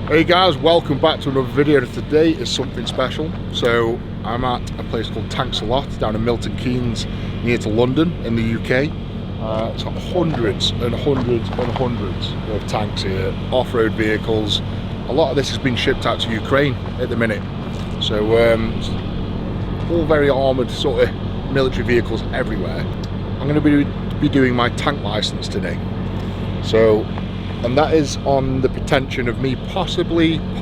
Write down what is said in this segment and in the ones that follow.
Hey guys, welcome back to another video. Today is something special. So I'm at a place called Tanks a Lot down in Milton Keynes, near to London in the UK. It's got hundreds and hundreds and hundreds of tanks here, off-road vehicles. A lot of this has been shipped out to Ukraine at the minute. So all very armoured sort of military vehicles everywhere. I'm going to be doing my tank license today. So, and that is on the pretension of me possibly, I'm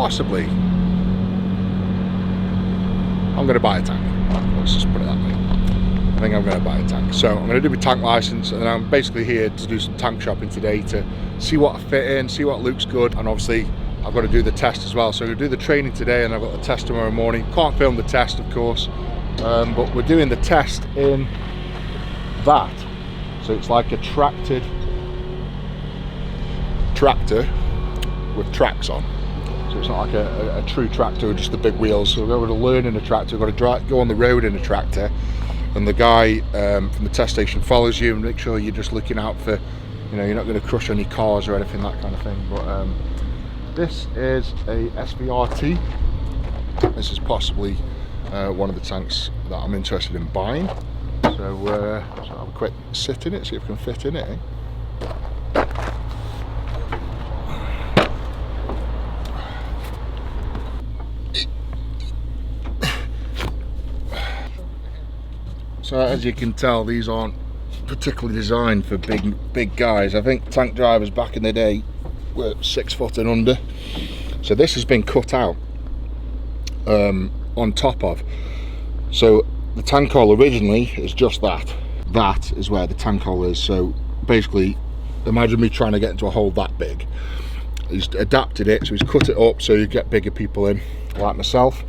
going to buy a tank. Let's just put it that way. I think I'm going to buy a tank. So I'm going to do my tank license, and I'm basically here to do some tank shopping today to see what I fit in, see what looks good, and obviously I've got to do the test as well. So I'm going to do the training today, and I've got the test tomorrow morning. Can't film the test, of course, but we're doing the test in that. So it's like a tractor with tracks on. So it's not like a true tractor with just the big wheels. So we're going to learn in a tractor, we've got to go on the road in a tractor, and the guy from the test station follows you and make sure you're just looking out for, you know, you're not going to crush any cars or anything, that kind of thing. But this is a SVRT. This is possibly one of the tanks that I'm interested in buying. So let's have a quick sit in it, see if we can fit in it, eh? So as you can tell, these aren't particularly designed for big guys. I think tank drivers back in the day were 6 foot and under. So this has been cut out on top of. So the tank hole originally is just that. That is where the tank hole is. So basically, imagine me trying to get into a hole that big. He's adapted it, so he's cut it up so you get bigger people in, like myself.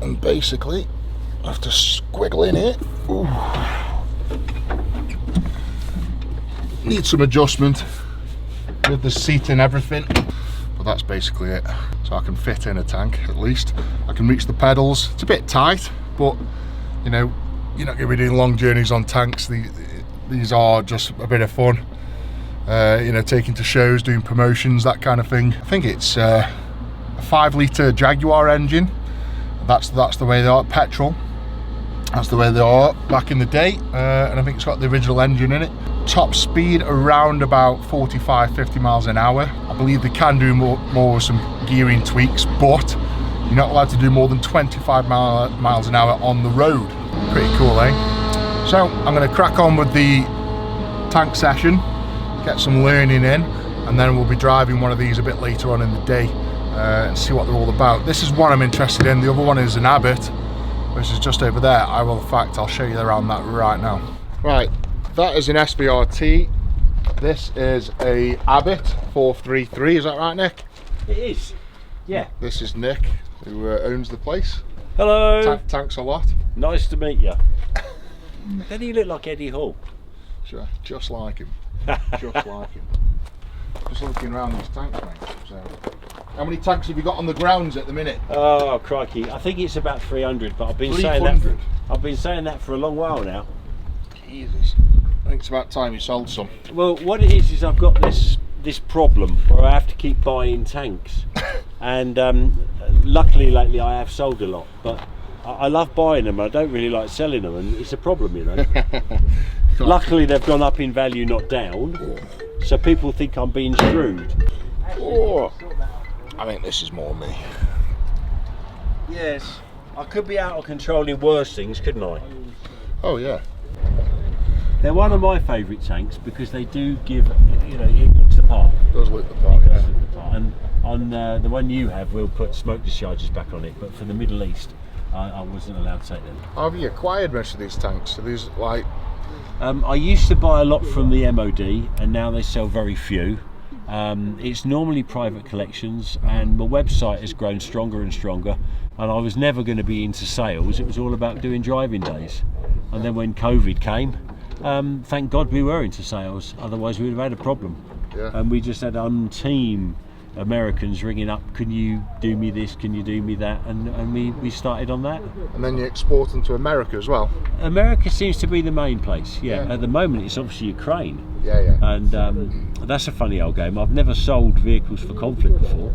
And basically, I have to squiggle in it. Ooh. Need some adjustment with the seat and everything, but that's basically it. So I can fit in a tank at least. I can reach the pedals. It's a bit tight, but you know, you're not going to be doing long journeys on tanks. These are just a bit of fun. You know, taking to shows, doing promotions, that kind of thing. I think it's a 5-litre Jaguar engine. That's the way they are, petrol. That's the way they are back in the day, and I think it's got the original engine in it. Top speed around about 45-50 miles an hour. I believe they can do more with some gearing tweaks, but you're not allowed to do more than 25 miles an hour on the road. Pretty cool, eh? So I'm going to crack on with the tank session, get some learning in, and then we'll be driving one of these a bit later on in the day and see what they're all about. This is one I'm interested in. The other one is an Abbott, which is just over there. I'll show you around that right now. Right, that is an SVRT. This is a Abbott 433. Is that right, Nick? It is. Yeah. This is Nick, who owns the place. Hello. Tanks a Lot. Nice to meet you. Doesn't he look like Eddie Hall? Sure, just like him. Just like him. Just looking around these tanks, mate. So, how many tanks have you got on the grounds at the minute? Oh crikey! I think it's about 300, but I've been saying that for a long while now. Jesus, I think it's about time you sold some. Well, what it is I've got this problem where I have to keep buying tanks, and luckily lately I have sold a lot, but I love buying them. I don't really like selling them, and it's a problem, you know. Luckily they've gone up in value, not down, so people think I'm being shrewd. Oh, I think this is more me. Yes, I could be out of control in worse things, couldn't I? Oh yeah. They're one of my favourite tanks because they do give, you know, it looks the part. It does look the part, yeah. And on the one you have, we'll put smoke discharges back on it, but for the Middle East, I wasn't allowed to take them. How have you acquired most of these tanks? Are these like... I used to buy a lot from the MOD, and now they sell very few. It's normally private collections, and my website has grown stronger and stronger, and I was never going to be into sales. It was all about doing driving days, and then when COVID came, thank God we were into sales, otherwise we would have had a problem. Yeah. And we just had team Americans ringing up, can you do me this, can you do me that, and we started on that. And then you export them to America as well. America seems to be the main place, yeah. At the moment it's obviously Ukraine. Yeah. And that's a funny old game. I've never sold vehicles for conflict before.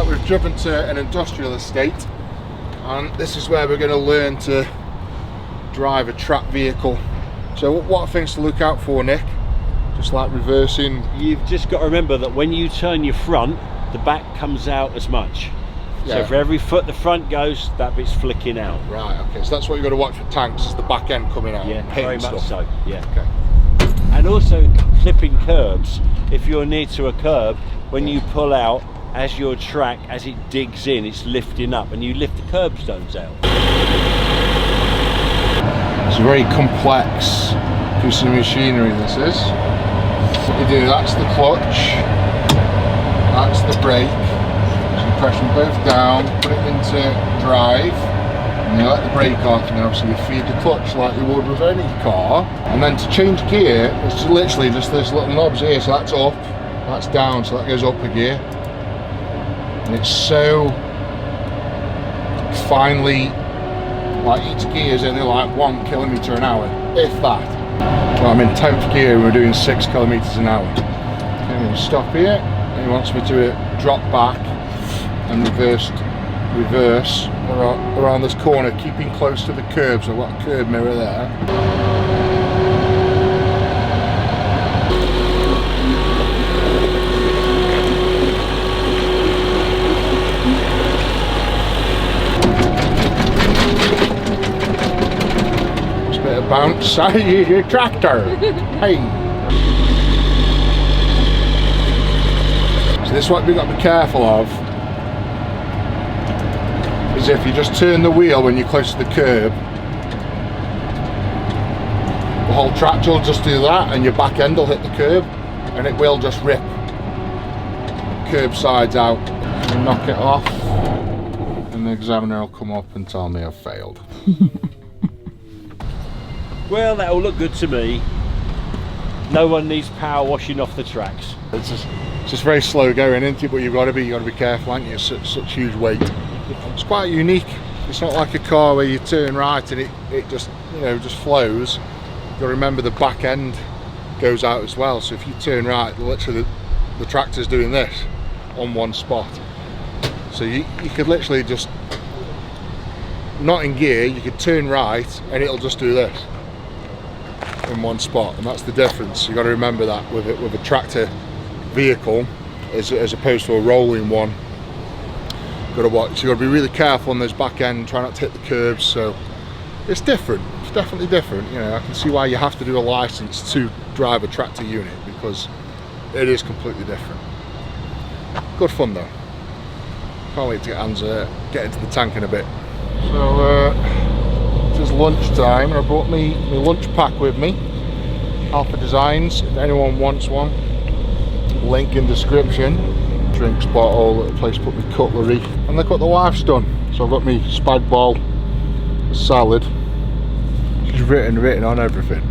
We've driven to an industrial estate, and this is where we're going to learn to drive a track vehicle. So what are things to look out for, Nick? Just like reversing. You've just got to remember that when you turn your front, the back comes out as much. So for every foot the front goes, that bit's flicking out. Right, okay, so that's what you've got to watch for tanks, is the back end coming out. Yeah, very much so, yeah. Okay. And also clipping curbs. If you're near to a curb, when you pull out, as your track, as it digs in, it's lifting up, and you lift the curbstones out. It's a very complex piece of machinery, this is. What you do, that's the clutch, that's the brake. So you press them both down, put it into drive, and you let the brake off, and then obviously you feed the clutch like you would with any car. And then to change gear, it's literally just this little knobs here, so that's up, that's down, so that goes up a gear. And it's so finely, like each gear is only like 1 kilometre an hour, if that. Well, I'm in 10th gear and we're doing 6 kilometres an hour. I'm going to stop here, and he wants me to drop back and reverse around this corner, keeping close to the curb, so I've got a curb mirror there. Bounce, I use your tractor. Hey. So this is what we've got to be careful of, is if you just turn the wheel when you're close to the curb, the whole tractor will just do that, and your back end will hit the curb, and it will just rip curb sides out and knock it off, and the examiner will come up and tell me I've failed. Well, that'll look good to me. No one needs power washing off the tracks. It's just very slow going, isn't it? But you've got to be careful, aren't you? It's such huge weight. It's quite unique. It's not like a car where you turn right and it just, you know, just flows. You've got to remember the back end goes out as well. So if you turn right, literally the tractor's doing this on one spot. So you could literally just, not in gear, you could turn right and it'll just do this in one spot, and that's the difference. You've got to remember that with a tractor vehicle as opposed to a rolling one. You've got to watch. You've got to be really careful on those back end, try not to hit the curbs. So it's different. It's definitely different. You know, I can see why you have to do a license to drive a tractor unit, because it is completely different. Good fun though. Can't wait to get into the tank in a bit. So it's lunchtime, and I brought my lunch pack with me. Alpha Designs, if anyone wants one, link in description. Drinks bottle, a place to put my cutlery, and look what the wife's done. So I've got my spag bol, salad. She's written on everything.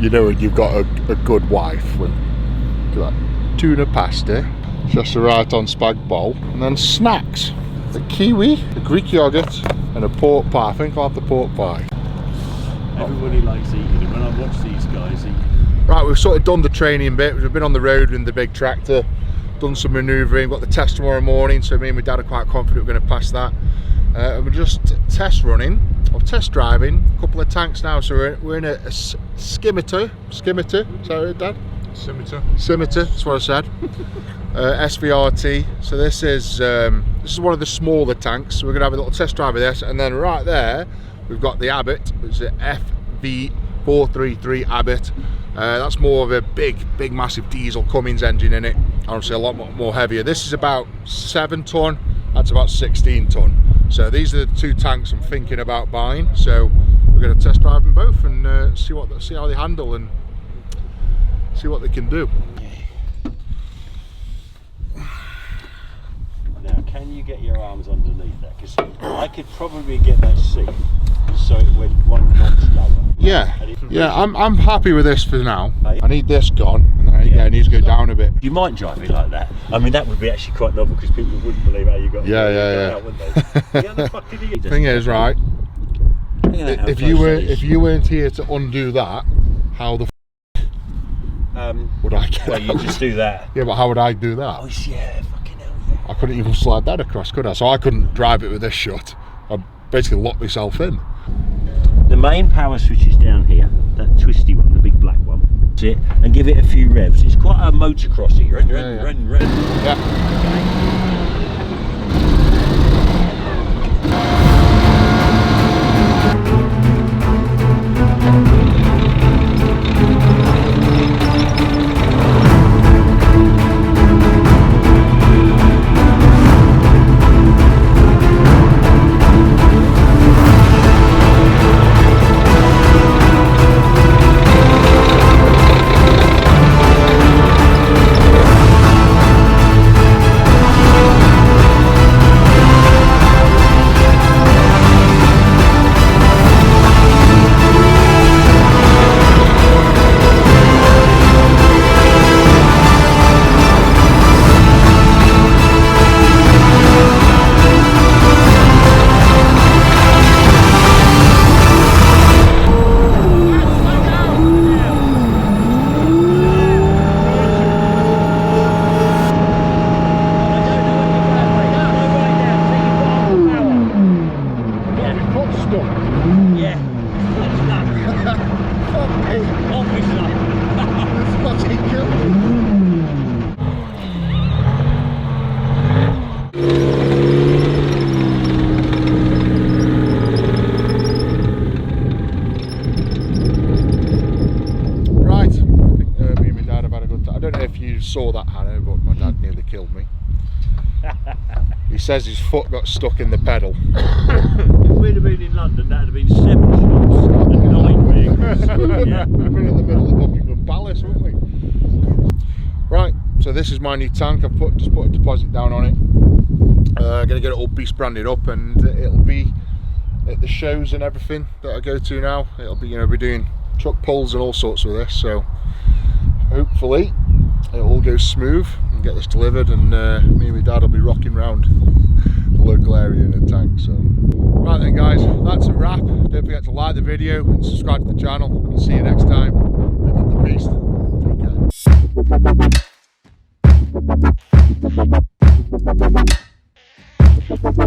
You know you've got a good wife when you got tuna pasta, just to write on spag bol, and then snacks. A kiwi, a Greek yogurt, and a pork pie. I think I'll have the pork pie. Everybody likes eating, and when I watch these guys eat. Right, we've sort of done the training bit. We've been on the road in the big tractor, done some manoeuvring, got the test tomorrow morning, so me and my dad are quite confident we're going to pass that. We're just test driving a couple of tanks now, so we're in a skimiter, is that right, Dad? Scimitar, that's what I said. SVRT. So this is one of the smaller tanks. So we're going to have a little test drive of this, and then right there we've got the Abbott, which is a 433 Abbott. That's more of a big massive diesel Cummins engine in it, obviously a lot more heavier. This is about 7 ton, that's about 16 ton. So these are the two tanks I'm thinking about buying, so we're going to test drive them both and see how they handle and see what they can do. Now, can you get your arms underneath that? Because I could probably get that seat so it went one notch lower. Yeah, I'm happy with this for now. Hey? I need this gone, and it needs to go down a bit. You might drive it like that. I mean, that would be actually quite novel because people wouldn't believe how you got it out, wouldn't they? How the fuck did he Thing is, right, if you weren't here to undo that, how the would I get well, you out? just do that. Yeah, but how would I do that? Oh, yeah, fucking hell, yeah. I couldn't even slide that across, could I? So I couldn't drive it with this shut. I'd basically lock myself in. The main power switch is down here, that twisty one, the big black one. That's it, and give it a few revs. It's quite a motocrossy. Run. Yeah. Saw that, Hannah, but my dad nearly killed me. He says his foot got stuck in the pedal. If we'd have been in London, that'd have been 7 shots and 9 vehicles. Yeah. We've been in the middle of Buckingham Palace, wouldn't we? Right, so this is my new tank. I've just put a deposit down on it. Gonna get it all beast branded up, and it'll be at the shows and everything that I go to now. It'll be, we're doing truck pulls and all sorts with this, so hopefully it all goes smooth and get this delivered, and me and my dad will be rocking around the local area in a tank. So right then guys, that's a wrap. Don't forget to like the video and subscribe to the channel, and I'll see you next time. Live with the beast. Take care.